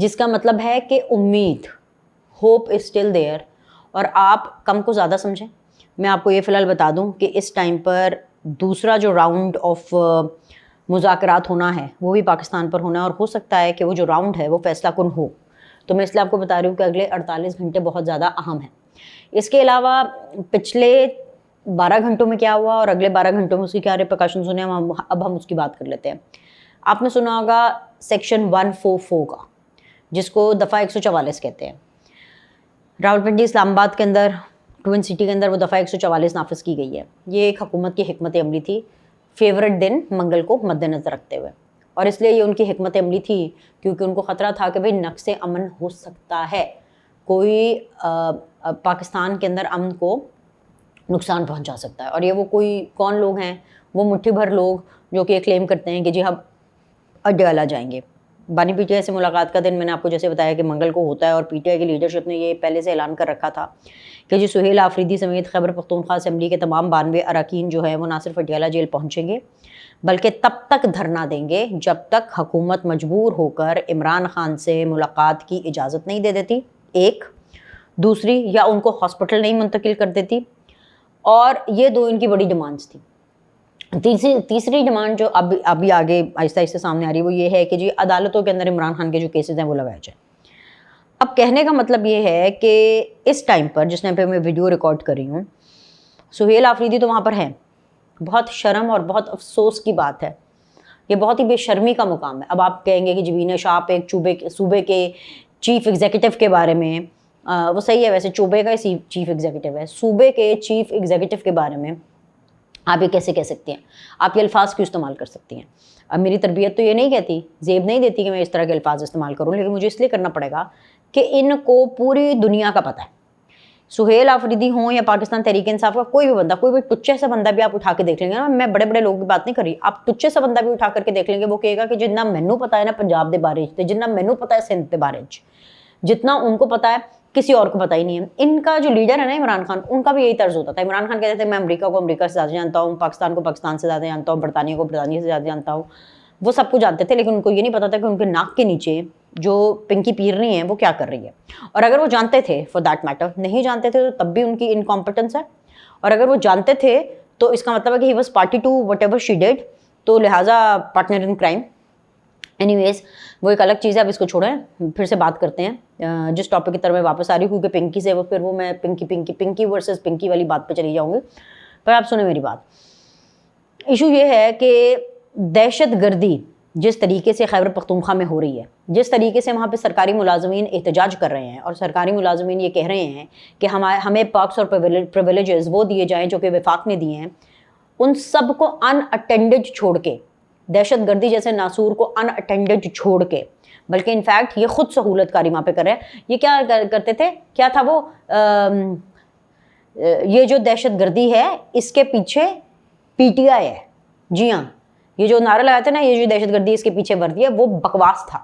جس کا مطلب ہے کہ امید، ہوپ از اسٹل دیئر. اور آپ کم کو زیادہ سمجھیں. میں آپ کو یہ فی الحال بتا دوں کہ اس ٹائم پر دوسرا جو راؤنڈ آف مذاکرات ہونا ہے وہ بھی پاکستان پر ہونا ہے، اور ہو سکتا ہے کہ وہ جو راؤنڈ ہے وہ فیصلہ کن ہو. تو میں اس لیے آپ کو بتا رہی ہوں کہ اگلے 48 گھنٹے بہت زیادہ اہم ہیں. اس کے علاوہ پچھلے 12 گھنٹوں میں کیا ہوا اور اگلے 12 گھنٹوں میں اس کی کیا ریپرکشن سنے، اب ہم اس کی بات کر لیتے ہیں. آپ نے سنا ہوگا سیکشن 144 کا، جس کو دفعہ 144 کہتے ہیں. راولپنڈی اسلام آباد کے اندر، ٹوئن سٹی کے اندر وہ دفعہ 144 نافذ کی گئی ہے. یہ ایک حکومت کی حکمت عملی تھی، فیورٹ دن منگل کو مد نظر رکھتے ہوئے. اور اس لیے یہ ان کی حکمت عملی تھی کیونکہ ان کو خطرہ تھا کہ بھئی نقص امن ہو سکتا ہے، کوئی پاکستان کے اندر امن کو نقصان پہنچا سکتا ہے. اور یہ وہ کوئی کون لوگ ہیں؟ وہ مٹھی بھر لوگ جو کہ یہ کلیم کرتے ہیں کہ جی ہم اڈیالہ جائیں گے. بانی پی ٹی آئی سے ملاقات کا دن میں نے آپ کو جیسے بتایا کہ منگل کو ہوتا ہے، اور پی ٹی آئی کی لیڈرشپ نے یہ پہلے سے اعلان کر رکھا تھا کہ جی سہیل آفریدی سمیت خیبر پختونخوا اسمبلی کے تمام 92 اراکین جو ہیں وہ نہ صرف اڈیالہ جیل پہنچیں گے بلکہ تب تک دھرنا دیں گے جب تک حکومت مجبور ہو کر عمران خان سے ملاقات کی اجازت نہیں دے دیتی، ایک. دوسری، یا ان کو ہاسپٹل نہیں منتقل کر دیتی. اور یہ دو ان کی بڑی ڈیمانڈس تھیں. تیسری ڈیمانڈ جو ابھی آگے آہستہ آہستہ سامنے آ رہی ہے وہ یہ ہے کہ جی عدالتوں کے اندر عمران خان کے جو کیسز ہیں وہ لگائے جائیں. اب کہنے کا مطلب یہ ہے کہ اس ٹائم پر جس ٹائم پہ میں ویڈیو ریکارڈ کر رہی ہوں، سہیل آفریدی تو وہاں پر ہیں. بہت شرم اور بہت افسوس کی بات ہے، یہ بہت ہی بے شرمی کا مقام ہے. اب آپ کہیں گے کہ جبین شاپ ایک صوبے کے چیف ایگزیکٹو کے بارے میں، وہ صحیح ہے، ویسے چوبے کا ہی چیف ایگزیکٹو ہے، صوبے کے چیف ایگزیکٹو کے بارے میں آپ یہ کیسے کہہ سکتے ہیں؟ آپ یہ الفاظ کیوں استعمال کر سکتی ہیں؟ اب میری تربیت تو یہ نہیں کہتی، زیب نہیں دیتی کہ میں اس طرح کے الفاظ استعمال کروں، لیکن مجھے اس لیے کرنا پڑے گا کہ ان کو پوری دنیا کا پتہ ہے. سہیل آفریدی ہوں یا پاکستان تحریک انصاف کا کوئی بھی بندہ، کوئی بھی ٹچے سا بندہ بھی آپ اٹھا کے دیکھ لیں گے نا، میں بڑے بڑے لوگوں کی بات نہیں کر رہی، آپ ٹچے سا بندہ بھی اٹھا کر کے دیکھ لیں گے، وہ کہے گا کہ جتنا مینوں پتا ہے نا پنجاب دے بارے چ، جتنا مینوں پتا ہے سندھ دے بارے چ، جتنا ان کو پتا ہے کسی اور کو پتہ ہی نہیں ہے. ان کا جو لیڈر ہے نا عمران خان، ان کا بھی یہی طرز ہوتا تھا. عمران خان کہتے تھے میں امریکہ کو امریکہ سے زیادہ جانتا ہوں، پاکستان کو پاکستان سے زیادہ جانتا ہوں، برطانیہ کو برطانیہ سے زیادہ جانتا ہوں. وہ سب کچھ جانتے تھے، لیکن ان کو یہ نہیں پتا تھا کہ ان کے ناک کے نیچے جو پنکی پیرنی ہے وہ کیا کر رہی ہے. اور اگر وہ جانتے تھے، فار دیٹ میٹر نہیں جانتے تھے، تو تب بھی ان کی انکمپٹنس ہے. اور اگر وہ جانتے تھے تو اس کا مطلب ہے کہ he was party to whatever she did, تو لہٰذا partner in crime. Anyways وہ ایک الگ چیز ہے، اب اس کو چھوڑیں، پھر سے بات کرتے ہیں جس ٹاپک کی طرف میں واپس آ رہی ہوں، کیونکہ پنکی سے پھر وہ میں پنکی ورسز پنکی والی بات پہ چلی جاؤں گی. پر آپ سنیں میری بات. ایشو یہ ہے کہ دہشت گردی جس طریقے سے خیبر پختونخوا میں ہو رہی ہے، جس طریقے سے وہاں پہ سرکاری ملازمین احتجاج کر رہے ہیں، اور سرکاری ملازمین یہ کہہ رہے ہیں کہ ہمیں پرکس اور پریویلیجز وہ دیے جائیں جو کہ وفاق نے دیے ہیں، ان سب کو ان اٹینڈڈ چھوڑ کے، دہشت گردی جیسے ناسور کو ان اٹینڈڈ چھوڑ کے، بلکہ انفیکٹ یہ خود سہولت کاری وہاں پہ کر رہے ہیں. یہ کیا کرتے تھے، کیا تھا وہ، یہ جو دہشت گردی ہے اس کے پیچھے پی ٹی آئی ہے. جی ہاں، یہ جو نعرہ لگاتے ہیں نا، یہ جو دہشت گردی اس کے پیچھے وردی ہے، وہ بکواس تھا،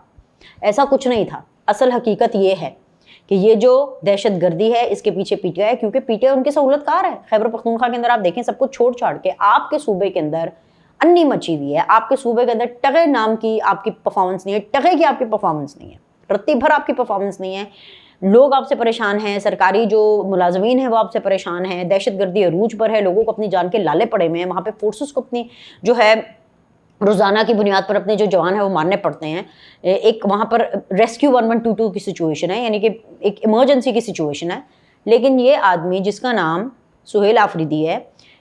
ایسا کچھ نہیں تھا. اصل حقیقت یہ ہے کہ یہ جو دہشت گردی ہے اس کے پیچھے پی ٹی آئی ہے، کیونکہ پی ٹی آئی ان کی سہولت کار ہے. خیبر پختونخوا کے اندر آپ دیکھیں سب کچھ چھوڑ چھاڑ کے آپ کے صوبے کے اندر انی مچی ہوئی ہے. آپ کے صوبے کے اندر ٹغے نام کی آپ کی پرفارمنس نہیں ہے، ٹغے کی آپ کی پرفارمنس نہیں ہے، رتی بھر آپ کی پرفارمنس نہیں ہے. لوگ آپ سے پریشان ہیں، سرکاری جو ملازمین ہیں وہ آپ سے پریشان ہیں، دہشت گردی عروج پر ہے، لوگوں کو اپنی جان کے لالے پڑے ہوئے ہیں، وہاں پہ فورسز کو اپنی جو ہے روزانہ کی بنیاد پر اپنے جو جوان ہیں وہ مارنے پڑتے ہیں. ایک وہاں پر ریسکیو 1122 کی سچویشن ہے، یعنی کہ ایک ایمرجنسی کی سچویشن ہے. لیکن یہ آدمی جس کا نام سہیل آفریدی ہے،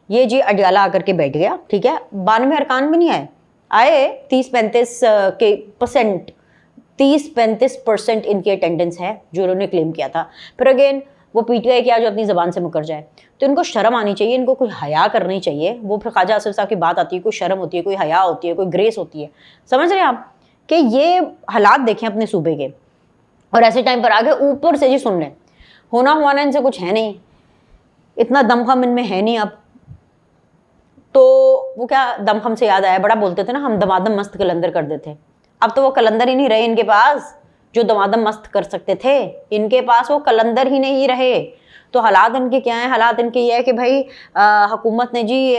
یہ جی اڈیالہ آ کر کے بیٹھ گیا، ٹھیک ہے. 92 ارکان بھی نہیں آئے 30-35% ان کی اٹینڈنس ہے جو انہوں نے کلیم کیا تھا. پھر اگین وہ پی ٹی آئی کیا جو اپنی زبان سے مکر جائے. تو ان کو شرم آنی چاہیے، ان کو کوئی حیا کرنی چاہیے. وہ پھر خواجہ آصف صاحب کی بات آتی ہے، کوئی شرم ہوتی ہے، کوئی حیا ہوتی ہے، کوئی گریس ہوتی ہے. سمجھ رہے ہیں آپ کہ یہ حالات دیکھیں اپنے صوبے کے، اور ایسے ٹائم پر آگے اوپر سے جی سن لیں ہونا ہوانا ان سے کچھ ہے نہیں، اتنا دمخم ان میں ہے نہیں. اب تو وہ کیا دمخم سے یاد آیا، بڑا بولتے تھے نا ہم دمادم مست کلندر کر دیتے. اب تو وہ کلندر ہی نہیں رہے ان کے پاس جو دمادم مست کر سکتے تھے، ان کے پاس وہ کلندر ہی نہیں رہے. تو حالات ان کے کیا ہیں؟ حالات ان کے یہ ہے کہ بھائی حکومت نے جی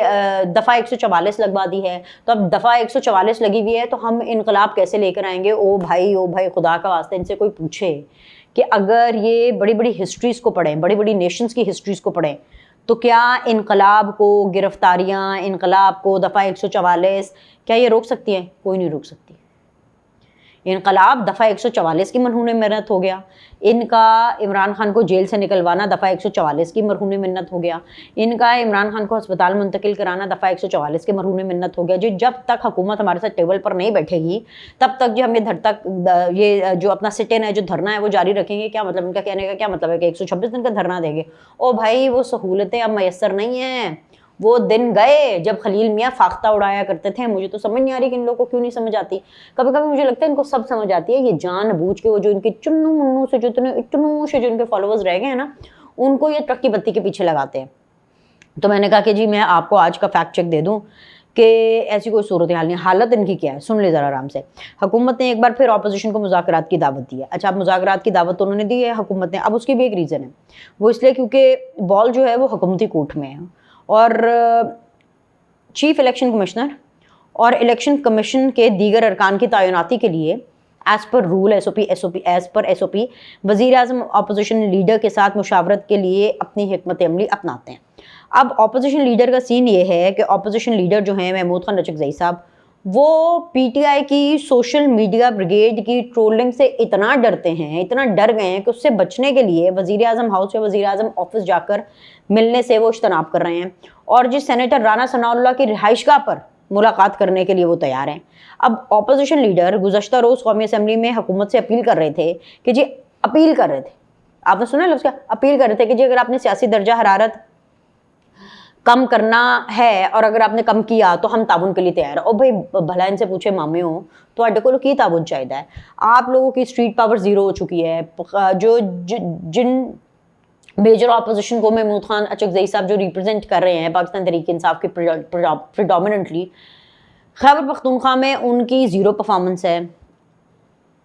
دفعہ 144 لگوا دی ہے، تو اب دفعہ 144 لگی ہوئی ہے تو ہم انقلاب کیسے لے کر آئیں گے؟ او بھائی خدا کا واسطہ ان سے کوئی پوچھے کہ اگر یہ بڑی بڑی ہسٹریز کو پڑھیں، بڑی بڑی نیشنز کی ہسٹریز کو پڑھیں، تو کیا انقلاب کو، گرفتاریاں، انقلاب کو، دفعہ 144 کیا یہ روک سکتی ہیں؟ کوئی نہیں روک سکتی۔ انقلاب دفعہ 144 کی مرہون محنت ہو گیا، ان کا عمران خان کو جیل سے نکلوانا دفعہ 144 کی مرہون محنت ہو گیا، ان کا عمران خان کو ہسپتال منتقل کرانا دفعہ 144 کی مرہون محنت ہو گیا۔ جی جب تک حکومت ہمارے ساتھ ٹیبل پر نہیں بیٹھے گی تب تک جی ہم یہ جو اپنا سٹن ہے، جو دھرنا ہے، وہ جاری رکھیں گے۔ کیا مطلب؟ ان کا کہنے کا کیا مطلب ہے کہ 126 دن کا دھرنا دیں گے؟ او بھائی وہ سہولتیں اب میسر نہیں ہیں، وہ دن گئے جب خلیل میاں فاختہ اڑایا کرتے تھے۔ مجھے تو سمجھ نہیں آ رہی کہ ان لوگوں کو کیوں نہیں سمجھ آتی۔ کبھی کبھی مجھے لگتا ہے ان کو سب سمجھ آتی ہے، یہ جان بوجھ کے وہ جو ان کے چنو منو سے جو اتنوں سے جو ان کے فالوورز رہ گئے ہیں نا، ان کو یہ ٹرک کی بتی کے پیچھے لگاتے ہیں۔ تو میں نے کہا کہ جی میں آپ کو آج کا فیکٹ چیک دے دوں کہ ایسی کوئی صورتحال نہیں۔ حالت ان کی کیا ہے سن لے ذرا آرام سے۔ حکومت نے ایک بار پھر اپوزیشن کو مذاکرات کی دعوت دی ہے۔ اچھا، اب مذاکرات کی دعوت تو انہوں نے دی ہے حکومت نے، اب اس کی بھی ایک ریزن ہے، وہ اس لیے کیونکہ بال جو ہے وہ حکومتی کورٹ میں ہے، اور چیف الیکشن کمشنر اور الیکشن کمیشن کے دیگر ارکان کی تعیناتی کے لیے as per rule S O P وزیر اعظم اپوزیشن لیڈر کے ساتھ مشاورت کے لیے اپنی حکمت عملی اپناتے ہیں۔ اب اپوزیشن لیڈر کا سین یہ ہے کہ اپوزیشن لیڈر جو ہیں محمود خان رچکزئی صاحب، وہ پی ٹی آئی کی سوشل میڈیا بریگیڈ کی ٹرولنگ سے اتنا ڈرتے ہیں، اتنا ڈر گئے ہیں کہ اس سے بچنے کے لیے وزیر اعظم ہاؤس یا وزیر اعظم آفس جا کر ملنے سے وہ اجتناب کر رہے ہیں، اور جس سینیٹر رانا ثناء اللہ کی رہائش گاہ پر ملاقات کرنے کے لیے وہ تیار ہیں۔ اب اپوزیشن لیڈر گزشتہ روز قومی اسمبلی میں حکومت سے اپیل کر رہے تھے کہ جی اپیل کر رہے تھے، آپ نے سنا لفظ کیا؟ اپیل کر رہے تھے کہ جی اگر آپ نے سیاسی درجہ حرارت کم کرنا ہے اور اگر آپ نے کم کیا تو ہم تعاون کے لیے تیار ہیں۔ اور بھائی بھلا ان سے پوچھے مامیوں تو اڈے کو کی تعاون چاہیے ہے؟ آپ لوگوں کی اسٹریٹ پاور زیرو ہو چکی ہے۔ جن میجر اپوزیشن کو محمود خان اچکزئی صاحب جو ریپرزینٹ کر رہے ہیں پاکستان تحریک انصاف کی پریڈومیننٹلی، خیبر پختونخوا میں ان کی زیرو پرفارمنس ہے۔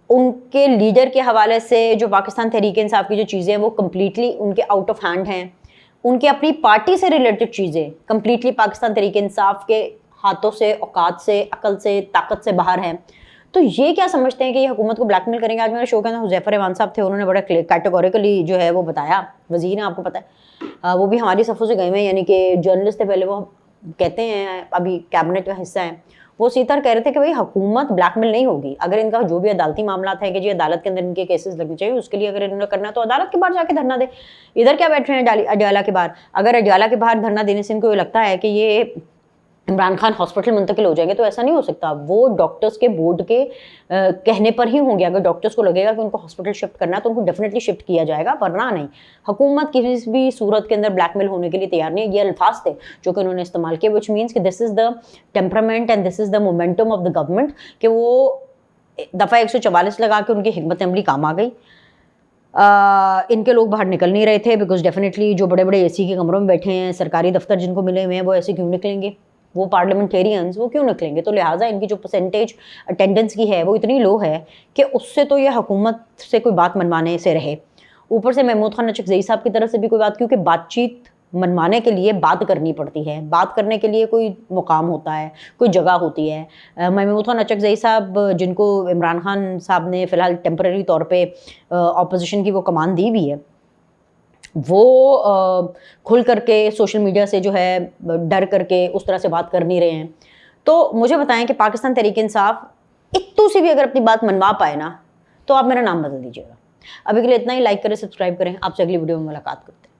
ان کے لیڈر کے حوالے سے جو پاکستان تحریک انصاف کی جو چیزیں ہیں وہ کمپلیٹلی ان کے آؤٹ آف ہینڈ ہیں۔ ان کی اپنی پارٹی سے ریلیٹڈ چیزیں کمپلیٹلی پاکستان تحریک انصاف کے ہاتھوں سے، اوقات سے، عقل سے، طاقت سے باہر ہیں۔ تو یہ کیا سمجھتے ہیں کہ یہ حکومت کو بلیک میل کریں گے؟ آج میرے شو کے اندر حذیفہ ریحان صاحب تھے، انہوں نے بڑا کیٹیگوریکلی جو ہے وہ بتایا، وزیر ہیں آپ کو پتہ ہے، وہ بھی ہماری صفوں سے گئے ہوئے ہیں، یعنی کہ جرنلسٹ تھے پہلے، وہ کہتے ہیں ابھی کیبنٹ کا حصہ ہیں، وہ سیدھا کہہ رہے تھے کہ بھائی حکومت بلیک میل نہیں ہوگی۔ اگر ان کا جو بھی عدالتی معاملات ہیں کہ جی عدالت کے اندر ان کے کیسز لگنے چاہیے، اس کے لیے اگر انہوں نے کرنا ہے تو عدالت کے باہر جا کے دھرنا دے۔ ادھر کیا بیٹھ رہے ہیں اڈیالہ کے باہر؟ اگر اڈیالہ کے باہر دھرنا دینے سے ان کو یہ لگتا ہے کہ یہ عمران خان ہاسپٹل منتقل ہو جائیں گے، تو ایسا نہیں ہو سکتا۔ وہ ڈاکٹرز کے بورڈ کے کہنے پر ہی ہوں گے۔ اگر ڈاکٹرز کو لگے گا کہ ان کو ہاسپٹل شفٹ کرنا ہے تو ان کو ڈیفینیٹلی شفٹ کیا جائے گا، ورنہ نہیں۔ حکومت کسی بھی صورت کے اندر بلیک میل ہونے کے لیے تیار نہیں ہے۔ یہ الفاظ تھے جو کہ انہوں نے استعمال کیے، وچ مینس کہ this is the temperament and this is the momentum of the government, کہ وہ دفعہ 144 لگا کے ان کی حکمت عملی کام آ گئی۔ ان کے لوگ باہر نکل نہیں رہے تھے بیکاز ڈیفینیٹلی جو بڑے بڑے اے سی کے کمروں میں بیٹھے ہیں، سرکاری دفتر جن کو ملے ہوئے ہیں، وہ ایسے کیوں نکلیں گے؟ وہ پارلیمنٹیرینز وہ کیوں نکلیں گے؟ تو لہٰذا ان کی جو پرسنٹیج اٹینڈنس کی ہے وہ اتنی لو ہے کہ اس سے تو یہ حکومت سے کوئی بات منوانے سے رہے۔ اوپر سے محمود خان اچکزئی صاحب کی طرف سے بھی کوئی بات، کیونکہ بات چیت منوانے کے لیے بات کرنی پڑتی ہے، بات کرنے کے لیے کوئی مقام ہوتا ہے، کوئی جگہ ہوتی ہے۔ محمود خان اچکزئی صاحب جن کو عمران خان صاحب نے فی الحال ٹیمپرری طور پہ اپوزیشن کی وہ کمان دی ہوئی ہے، وہ کھل کر کے سوشل میڈیا سے جو ہے ڈر کر کے اس طرح سے بات کر نہیں رہے ہیں۔ تو مجھے بتائیں کہ پاکستان تحریک انصاف اتو سی بھی اگر اپنی بات منوا پائے نا تو آپ میرا نام بدل دیجیے گا۔ ابھی کے لیے اتنا ہی، لائک کریں، سبسکرائب کریں، آپ سے اگلی ویڈیو میں ملاقات کرتے ہیں۔